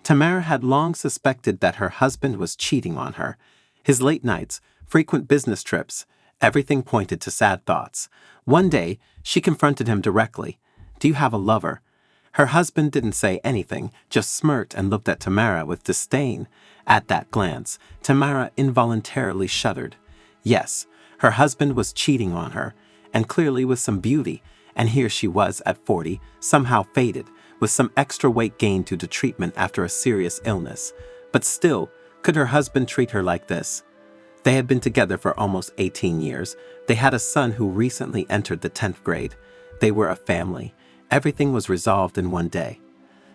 Tamara had long suspected that her husband was cheating on her. His late nights, frequent business trips, everything pointed to sad thoughts. One day, she confronted him directly. "Do you have a lover?" Her husband didn't say anything, just smirked and looked at Tamara with disdain. At that glance, Tamara involuntarily shuddered. Yes, her husband was cheating on her, and clearly with some beauty, and here she was at 40, somehow faded, with some extra weight gained due to treatment after a serious illness. But still, could her husband treat her like this? They had been together for almost 18 years. They had a son who recently entered the 10th grade. They were a family. Everything was resolved in one day.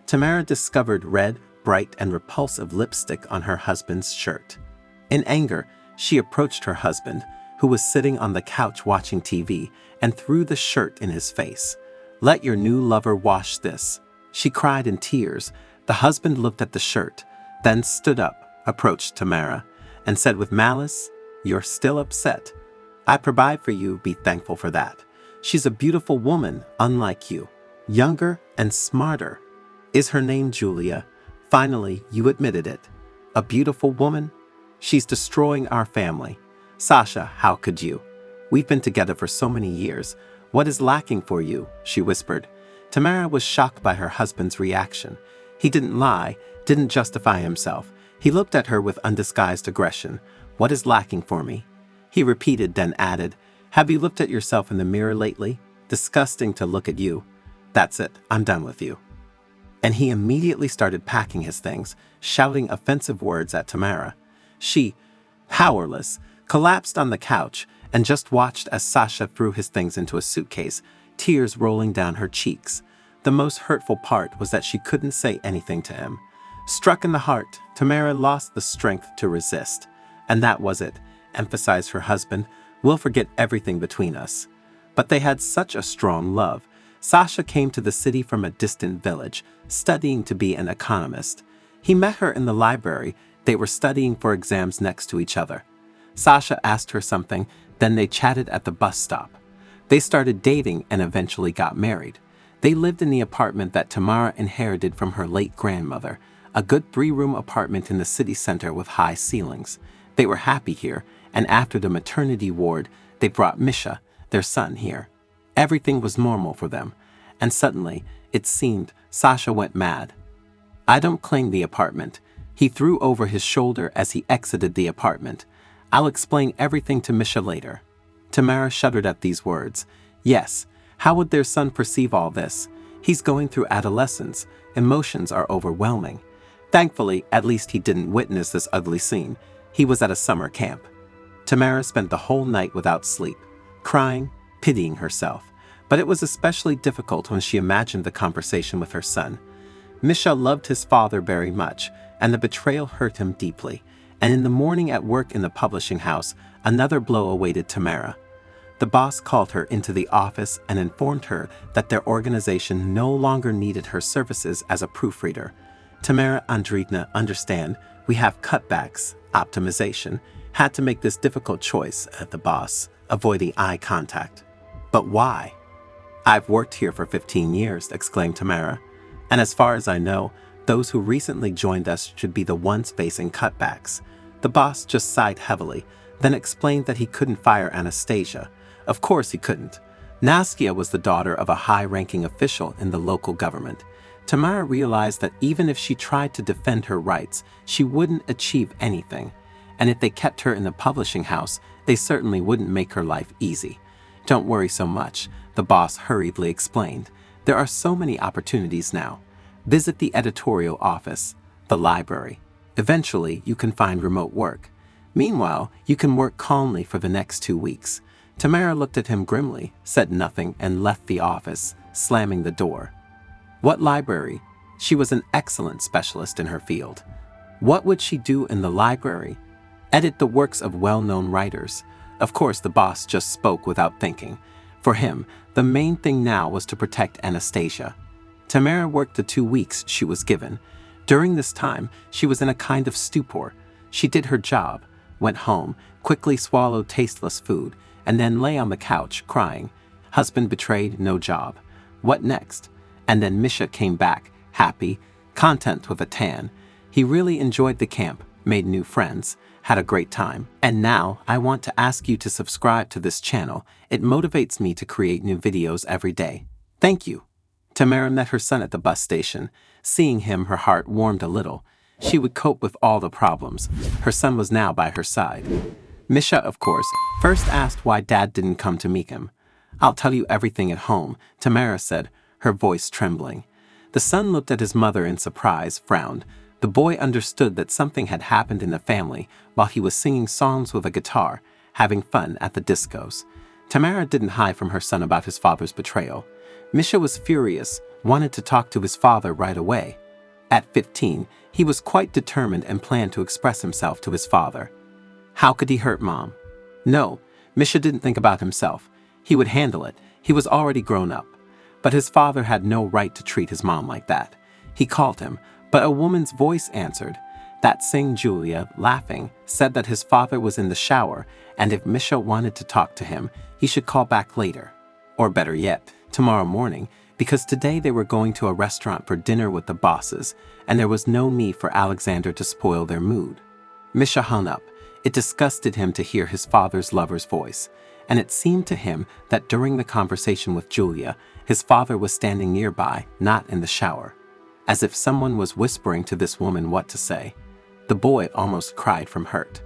Tamara discovered red, bright, and repulsive lipstick on her husband's shirt. In anger, she approached her husband, who was sitting on the couch watching TV, and threw the shirt in his face. "Let your new lover wash this," she cried in tears. The husband looked at the shirt, then stood up, approached Tamara, and said with malice, "You're still upset. I provide for you, be thankful for that. She's a beautiful woman, unlike you. Younger and smarter. Is her name Julia? Finally, you admitted it. A beautiful woman? She's destroying our family. Sasha, how could you? We've been together for so many years. What is lacking for you?" she whispered. Tamara was shocked by her husband's reaction. He didn't lie, didn't justify himself. He looked at her with undisguised aggression. "What is lacking for me?" He repeated, then added, "Have you looked at yourself in the mirror lately? Disgusting to look at you. That's it, I'm done with you." And he immediately started packing his things, shouting offensive words at Tamara. She, powerless, collapsed on the couch and just watched as Sasha threw his things into a suitcase, tears rolling down her cheeks. The most hurtful part was that she couldn't say anything to him. Struck in the heart, Tamara lost the strength to resist. "And that was it," emphasized her husband. "We'll forget everything between us." But they had such a strong love. Sasha came to the city from a distant village, studying to be an economist. He met her in the library. They were studying for exams next to each other. Sasha asked her something, then they chatted at the bus stop. They started dating and eventually got married. They lived in the apartment that Tamara inherited from her late grandmother, a good 3-room apartment in the city center with high ceilings. They were happy here, and after the maternity ward, they brought Misha, their son, here. Everything was normal for them, and suddenly, it seemed, Sasha went mad. "I don't claim the apartment," he threw over his shoulder as he exited the apartment. "I'll explain everything to Misha later." Tamara shuddered at these words. Yes, how would their son perceive all this? He's going through adolescence. Emotions are overwhelming. Thankfully, at least he didn't witness this ugly scene. He was at a summer camp. Tamara spent the whole night without sleep, crying, pitying herself. But it was especially difficult when she imagined the conversation with her son. Misha loved his father very much, and the betrayal hurt him deeply. And in the morning at work in the publishing house, another blow awaited Tamara. The boss called her into the office and informed her that their organization no longer needed her services as a proofreader. "Tamara Andreevna, understand, we have cutbacks, optimization. Had to make this difficult choice," the boss, avoiding eye contact. "But why?" "I've worked here for 15 years, exclaimed Tamara. "And as far as I know, those who recently joined us should be the ones facing cutbacks." The boss just sighed heavily, then explained that he couldn't fire Anastasia. Of course he couldn't. Naskia was the daughter of a high-ranking official in the local government. Tamara realized that even if she tried to defend her rights, she wouldn't achieve anything. And if they kept her in the publishing house, they certainly wouldn't make her life easy. "Don't worry so much," the boss hurriedly explained. "There are so many opportunities now. Visit the editorial office, the library. Eventually, you can find remote work. Meanwhile, you can work calmly for the next 2 weeks." Tamara looked at him grimly, said nothing, and left the office, slamming the door. What library? She was an excellent specialist in her field. What would she do in the library? Edit the works of well-known writers. Of course, the boss just spoke without thinking. For him, the main thing now was to protect Anastasia. Tamara worked the 2 weeks she was given. During this time, she was in a kind of stupor. She did her job, went home, quickly swallowed tasteless food, and then lay on the couch, crying. Husband betrayed, no job. What next? And then Misha came back, happy, content with a tan. He really enjoyed the camp, made new friends, had a great time. And now, I want to ask you to subscribe to this channel. It motivates me to create new videos every day. Thank you. Tamara met her son at the bus station. Seeing him, her heart warmed a little. She would cope with all the problems. Her son was now by her side. Misha, of course, first asked why Dad didn't come to meet him. "I'll tell you everything at home," Tamara said, her voice trembling. The son looked at his mother in surprise, frowned. The boy understood that something had happened in the family while he was singing songs with a guitar, having fun at the discos. Tamara didn't hide from her son about his father's betrayal. Misha was furious, wanted to talk to his father right away. At 15, he was quite determined and planned to express himself to his father. How could he hurt Mom? No, Misha didn't think about himself. He would handle it. He was already grown up. But his father had no right to treat his mom like that. He called him, but a woman's voice answered. That same Julia, laughing, said that his father was in the shower, and if Misha wanted to talk to him, he should call back later. Or better yet, tomorrow morning, because today they were going to a restaurant for dinner with the bosses, and there was no need for Alexander to spoil their mood. Misha hung up. It disgusted him to hear his father's lover's voice, and it seemed to him that during the conversation with Julia, his father was standing nearby, not in the shower, as if someone was whispering to this woman what to say. The boy almost cried from hurt.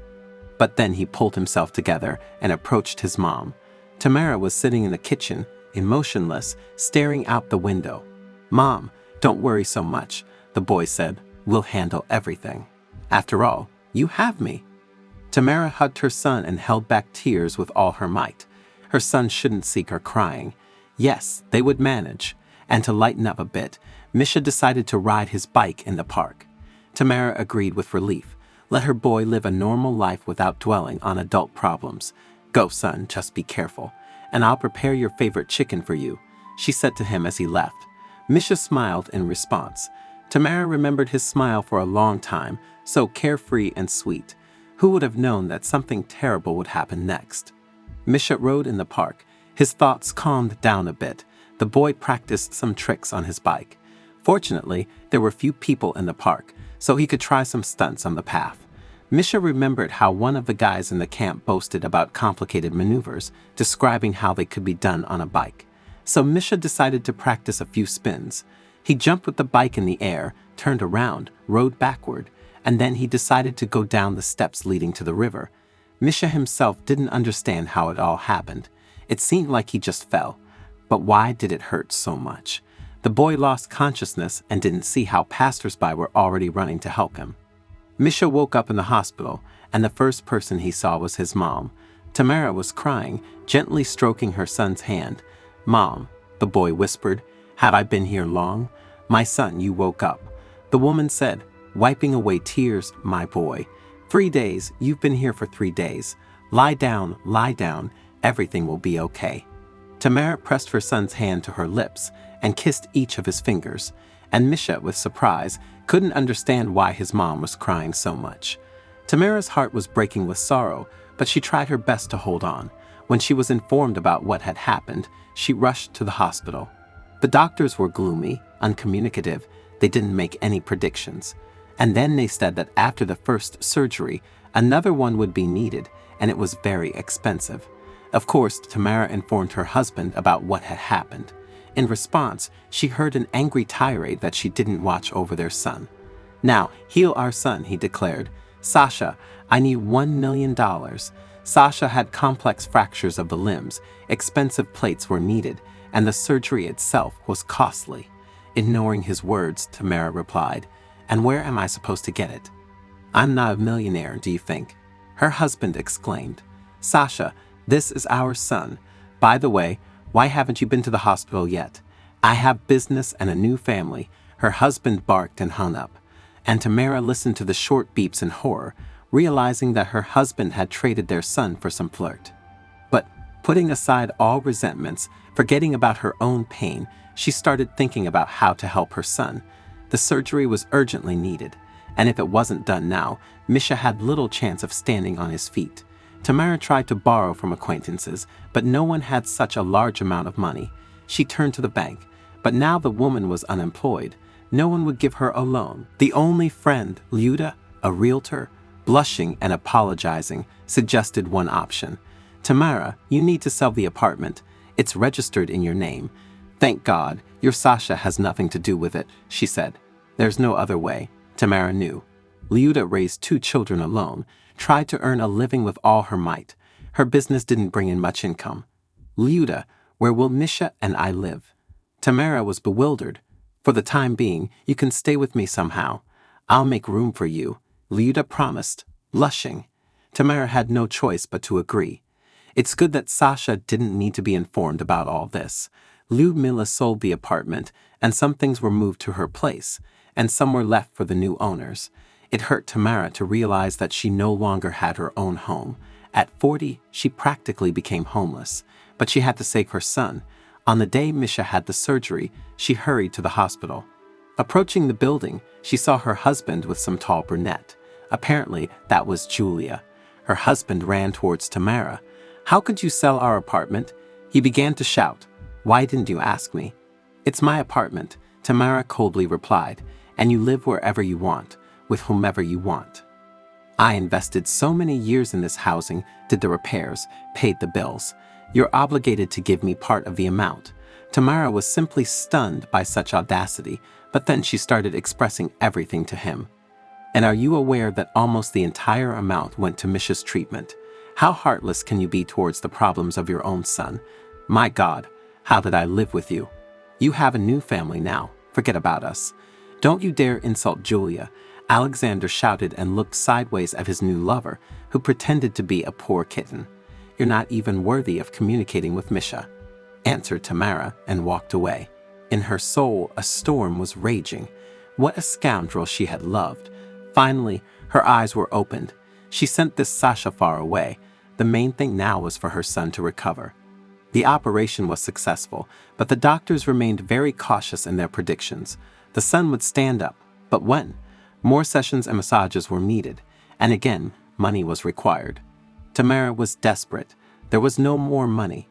But then he pulled himself together and approached his mom. Tamara was sitting in the kitchen, emotionless, staring out the window. "Mom, don't worry so much," the boy said. "We'll handle everything. After all, you have me." Tamara hugged her son and held back tears with all her might. Her son shouldn't see her crying. Yes, they would manage. And to lighten up a bit, Misha decided to ride his bike in the park. Tamara agreed with relief. Let her boy live a normal life without dwelling on adult problems. "Go, son, just be careful. And I'll prepare your favorite chicken for you," she said to him as he left. Misha smiled in response. Tamara remembered his smile for a long time, so carefree and sweet. Who would have known that something terrible would happen next? Misha rode in the park. His thoughts calmed down a bit. The boy practiced some tricks on his bike. Fortunately, there were few people in the park, so he could try some stunts on the path. Misha remembered how one of the guys in the camp boasted about complicated maneuvers, describing how they could be done on a bike. So Misha decided to practice a few spins. He jumped with the bike in the air, turned around, rode backward, and then he decided to go down the steps leading to the river. Misha himself didn't understand how it all happened. It seemed like he just fell. But why did it hurt so much? The boy lost consciousness and didn't see how passersby were already running to help him. Misha woke up in the hospital, and the first person he saw was his mom. Tamara was crying, gently stroking her son's hand. "Mom," the boy whispered, "have I been here long?" "My son, you woke up." The woman said, wiping away tears, "My boy. 3 days, you've been here for 3 days. Lie down, everything will be okay." Tamara pressed her son's hand to her lips and kissed each of his fingers, and Misha, with surprise, couldn't understand why his mom was crying so much. Tamara's heart was breaking with sorrow, but she tried her best to hold on. When she was informed about what had happened, she rushed to the hospital. The doctors were gloomy, uncommunicative. They didn't make any predictions. And then they said that after the first surgery, another one would be needed, and it was very expensive. Of course, Tamara informed her husband about what had happened. In response, she heard an angry tirade that she didn't watch over their son. "Now, heal our son," he declared. "Sasha, I need $1 million. Sasha had complex fractures of the limbs, expensive plates were needed, and the surgery itself was costly." Ignoring his words, Tamara replied, "And where am I supposed to get it?" "I'm not a millionaire, do you think?" Her husband exclaimed. "Sasha, this is our son. By the way, why haven't you been to the hospital yet? I have business and a new family." Her husband barked and hung up, and Tamara listened to the short beeps in horror, realizing that her husband had traded their son for some flirt. But putting aside all resentments, forgetting about her own pain, she started thinking about how to help her son. The surgery was urgently needed, and if it wasn't done now, Misha had little chance of standing on his feet. Tamara tried to borrow from acquaintances, but no one had such a large amount of money. She turned to the bank, but now the woman was unemployed. No one would give her a loan. The only friend, Luda, a realtor, blushing and apologizing, suggested one option. Tamara, you need to sell the apartment. It's registered in your name. Thank God, your Sasha has nothing to do with it, she said. There's no other way, Tamara knew. Luda raised 2 children alone, tried to earn a living with all her might. Her business didn't bring in much income. Luda, where will Misha and I live? Tamara was bewildered. For the time being, you can stay with me somehow. I'll make room for you, Luda promised, blushing. Tamara had no choice but to agree. It's good that Sasha didn't need to be informed about all this. Lyudmila sold the apartment, and some things were moved to her place, and some were left for the new owners. It hurt Tamara to realize that she no longer had her own home. At 40, she practically became homeless, but she had to save her son. On the day Misha had the surgery, she hurried to the hospital. Approaching the building, she saw her husband with some tall brunette. Apparently, that was Julia. Her husband ran towards Tamara. "How could you sell our apartment?" He began to shout. "Why didn't you ask me?" "It's my apartment," Tamara coldly replied, "and you live wherever you want, with whomever you want. I invested so many years in this housing, did the repairs, paid the bills. You're obligated to give me part of the amount." Tamara was simply stunned by such audacity, but then she started expressing everything to him. "And are you aware that almost the entire amount went to Misha's treatment? How heartless can you be towards the problems of your own son? My God, how did I live with you? You have a new family now. Forget about us. Don't you dare insult Julia." Alexander shouted and looked sideways at his new lover, who pretended to be a poor kitten. "You're not even worthy of communicating with Misha," answered Tamara, and walked away. In her soul, a storm was raging. What a scoundrel she had loved. Finally, her eyes were opened. She sent this Sasha far away. The main thing now was for her son to recover. The operation was successful, but the doctors remained very cautious in their predictions. The son would stand up, but when? More sessions and massages were needed, and again, money was required. Tamara was desperate. There was no more money.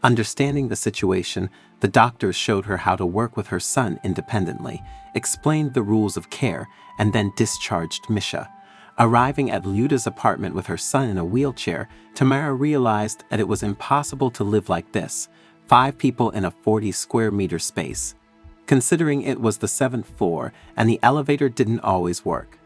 Understanding the situation, the doctors showed her how to work with her son independently, explained the rules of care, and then discharged Misha. Arriving at Luda's apartment with her son in a wheelchair, Tamara realized that it was impossible to live like this, 5 people in a 40-square-meter space. Considering it was the 7th floor and the elevator didn't always work.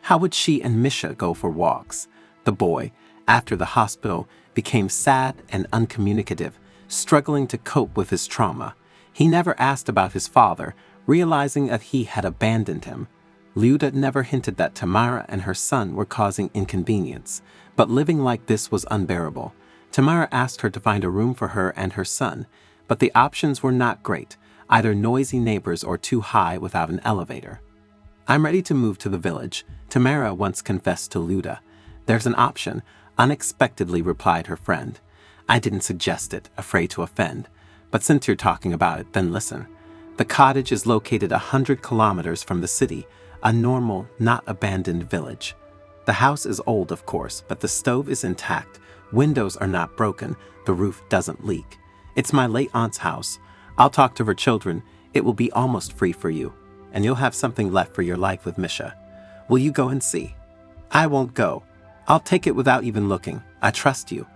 How would she and Misha go for walks? The boy, after the hospital, became sad and uncommunicative, struggling to cope with his trauma. He never asked about his father, realizing that he had abandoned him. Luda never hinted that Tamara and her son were causing inconvenience, but living like this was unbearable. Tamara asked her to find a room for her and her son, but the options were not great, either noisy neighbors or too high without an elevator. "I'm ready to move to the village," Tamara once confessed to Luda. "There's an option," unexpectedly replied her friend. "I didn't suggest it, afraid to offend. But since you're talking about it, then listen. The cottage is located 100 kilometers from the city, a normal, not abandoned village. The house is old, of course, but the stove is intact, windows are not broken, the roof doesn't leak. It's my late aunt's house. I'll talk to her children. It will be almost free for you, and you'll have something left for your life with Misha. Will you go and see?" "I won't go. I'll take it without even looking. I trust you."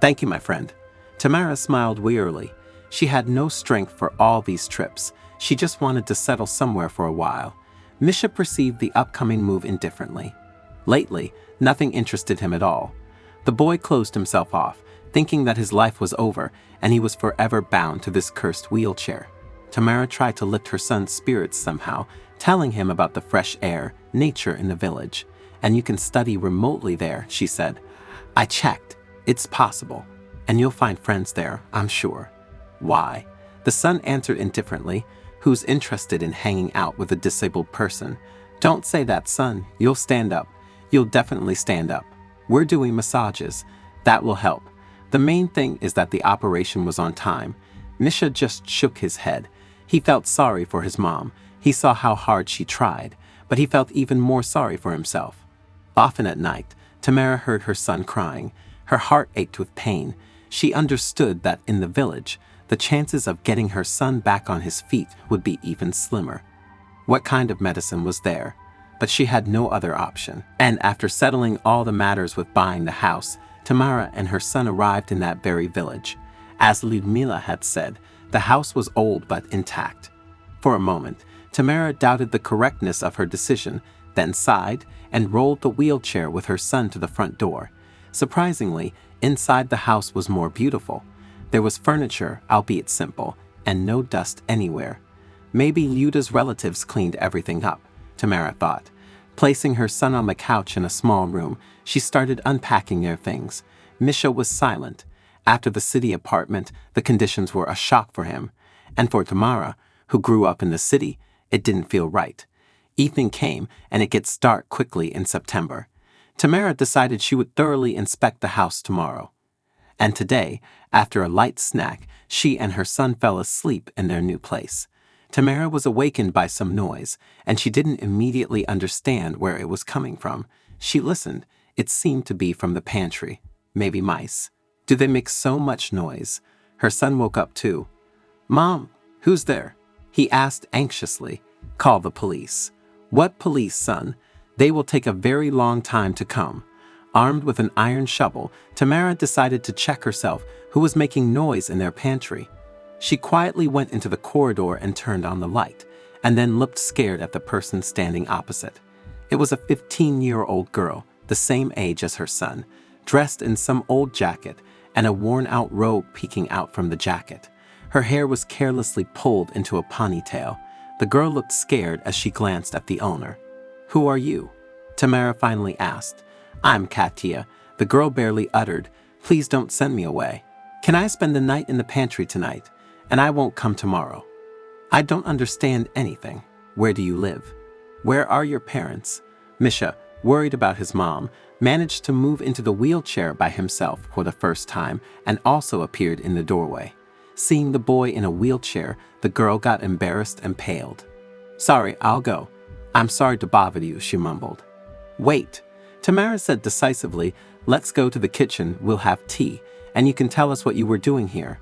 "Thank you, my friend." Tamara smiled wearily. She had no strength for all these trips. She just wanted to settle somewhere for a while. Misha perceived the upcoming move indifferently. Lately, nothing interested him at all. The boy closed himself off, thinking that his life was over and he was forever bound to this cursed wheelchair. Tamara tried to lift her son's spirits somehow, telling him about the fresh air, nature in the village. "And you can study remotely there," she said. "I checked. It's possible. And you'll find friends there, I'm sure." "Why?" The son answered indifferently. "Who's interested in hanging out with a disabled person?" "Don't say that, son. You'll stand up. You'll definitely stand up. We're doing massages. That will help. The main thing is that the operation was on time." Misha just shook his head. He felt sorry for his mom. He saw how hard she tried, but he felt even more sorry for himself. Often at night, Tamara heard her son crying. Her heart ached with pain. She understood that in the village, the chances of getting her son back on his feet would be even slimmer. what kind of medicine was there, but she had no other option. And after settling all the matters with buying the house, Tamara and her son arrived in that very village. As Lyudmila had said, the house was old but intact. For a moment, Tamara doubted the correctness of her decision, then sighed and rolled the wheelchair with her son to the front door. Surprisingly, inside the house was more beautiful. There was furniture, albeit simple, and no dust anywhere. Maybe Lyuda's relatives cleaned everything up, Tamara thought. Placing her son on the couch in a small room, she started unpacking their things. Misha was silent. After the city apartment, the conditions were a shock for him. And for Tamara, who grew up in the city, it didn't feel right. Evening came, and it gets dark quickly in September. Tamara decided she would thoroughly inspect the house tomorrow. And today, after a light snack, she and her son fell asleep in their new place. Tamara was awakened by some noise, and she didn't immediately understand where it was coming from. She listened. It seemed to be from the pantry. Maybe mice. Do they make so much noise? Her son woke up too. "Mom, who's there?" he asked anxiously. "Call the police." "What police, son? They will take a very long time to come." Armed with an iron shovel, Tamara decided to check herself who was making noise in their pantry. She quietly went into the corridor and turned on the light, and then looked scared at the person standing opposite. It was a 15-year-old girl, the same age as her son, dressed in some old jacket and a worn-out robe peeking out from the jacket. Her hair was carelessly pulled into a ponytail. The girl looked scared as she glanced at the owner. "Who are you?" Tamara finally asked. "I'm Katia," the girl barely uttered. "Please don't send me away. Can I spend the night in the pantry tonight? And I won't come tomorrow." "I don't understand anything. Where do you live? Where are your parents?" Misha, worried about his mom, managed to move into the wheelchair by himself for the first time and also appeared in the doorway. Seeing the boy in a wheelchair, the girl got embarrassed and paled. "Sorry, I'll go. I'm sorry to bother you," she mumbled. "Wait," Tamara said decisively. "Let's go to the kitchen, we'll have tea, and you can tell us what you were doing here."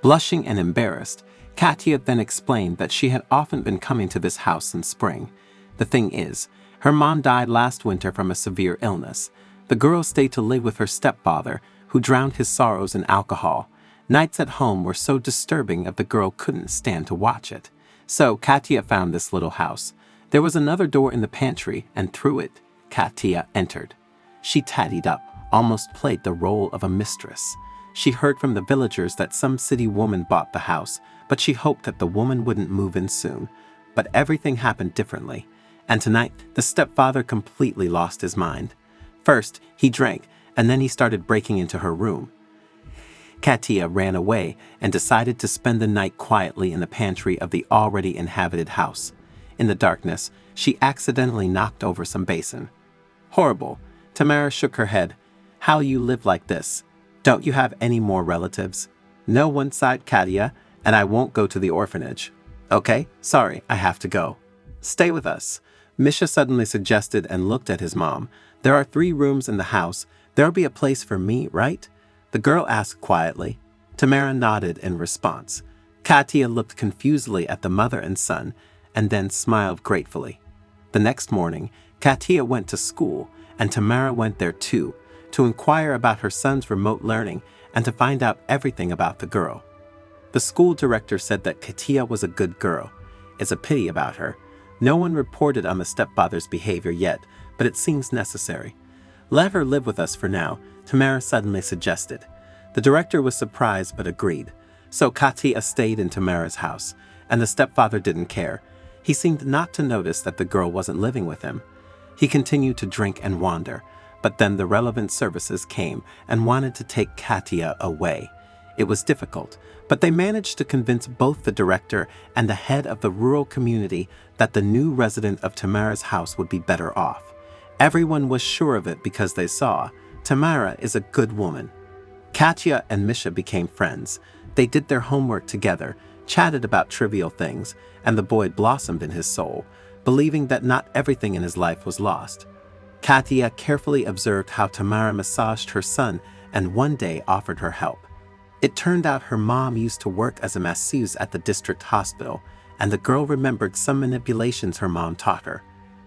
Blushing and embarrassed, Katia then explained that she had often been coming to this house in spring. The thing is, her mom died last winter from a severe illness. The girl stayed to live with her stepfather, who drowned his sorrows in alcohol. Nights at home were so disturbing that the girl couldn't stand to watch it. So Katia found this little house. There was another door in the pantry, and through it, Katia entered. She tidied up, almost played the role of a mistress. She heard from the villagers that some city woman bought the house, but she hoped that the woman wouldn't move in soon. But everything happened differently, and tonight the stepfather completely lost his mind. First, he drank, and then he started breaking into her room. Katia ran away and decided to spend the night quietly in the pantry of the already inhabited house. In the darkness, she accidentally knocked over some basin. "Horrible." Tamara shook her head. "How you live like this? Don't you have any more relatives?" "No," one sighed Katia, "and I won't go to the orphanage." "Okay, sorry, I have to go." "Stay with us," Misha suddenly suggested and looked at his mom. "There are 3 rooms in the house. There'll be a place for me, right?" The girl asked quietly. Tamara nodded in response. Katia looked confusedly at the mother and son, and then smiled gratefully. The next morning, Katia went to school, and Tamara went there too, to inquire about her son's remote learning and to find out everything about the girl. The school director said that Katia was a good girl. It's a pity about her. No one reported on the stepfather's behavior yet, but it seems necessary. "Let her live with us for now," Tamara suddenly suggested. The director was surprised but agreed. So Katia stayed in Tamara's house, and the stepfather didn't care. He seemed not to notice that the girl wasn't living with him. He continued to drink and wander, but then the relevant services came and wanted to take Katia away. It was difficult, but they managed to convince both the director and the head of the rural community that the new resident of Tamara's house would be better off. Everyone was sure of it because they saw, Tamara is a good woman. Katia and Misha became friends. They did their homework together, chatted about trivial things, and the boy blossomed in his soul, believing that not everything in his life was lost. Katia carefully observed how Tamara massaged her son and one day offered her help. It turned out her mom used to work as a masseuse at the district hospital, and the girl remembered some manipulations her mom taught her.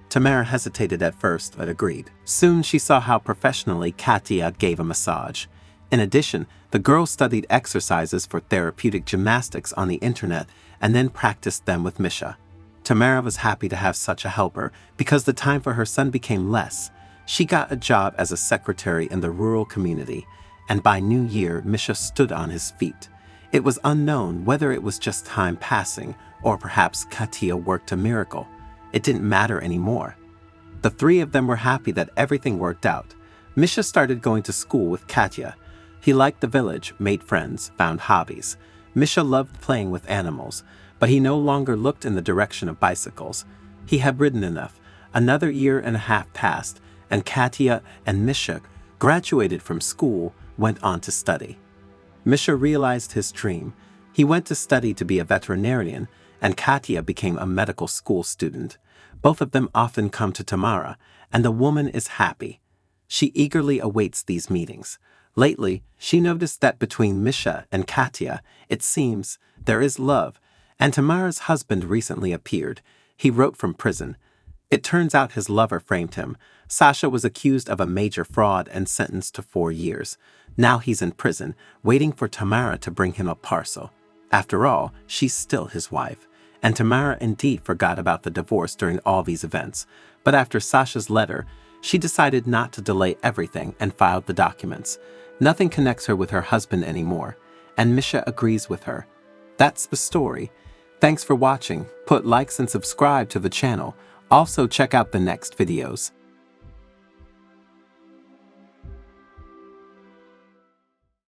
Tamara hesitated at first, but agreed. Soon she saw how professionally Katia gave a massage. In addition, the girl studied exercises for therapeutic gymnastics on the internet and then practiced them with Misha. Tamara was happy to have such a helper because the time for her son became less. She got a job as a secretary in the rural community, and by New Year, Misha stood on his feet. It was unknown whether it was just time passing or perhaps Katia worked a miracle. It didn't matter anymore. The three of them were happy that everything worked out. Misha started going to school with Katia. He liked the village, made friends, found hobbies. Misha loved playing with animals, but he no longer looked in the direction of bicycles. He had ridden enough. Another year and a half passed, and Katia and Misha graduated from school, went on to study. Misha realized his dream. He went to study to be a veterinarian, and Katia became a medical school student. Both of them often come to Tamara, and the woman is happy. She eagerly awaits these meetings. Lately, she noticed that between Misha and Katia, it seems, there is love, and Tamara's husband recently appeared. He wrote from prison. It turns out his lover framed him. Sasha was accused of a major fraud and sentenced to 4 years. Now he's in prison, waiting for Tamara to bring him a parcel. After all, she's still his wife. And Tamara indeed forgot about the divorce during all these events. But after Sasha's letter, she decided not to delay everything and filed the documents. Nothing connects her with her husband anymore, and Misha agrees with her. That's the story. Thanks for watching. Put likes and subscribe to the channel. Also check out the next videos.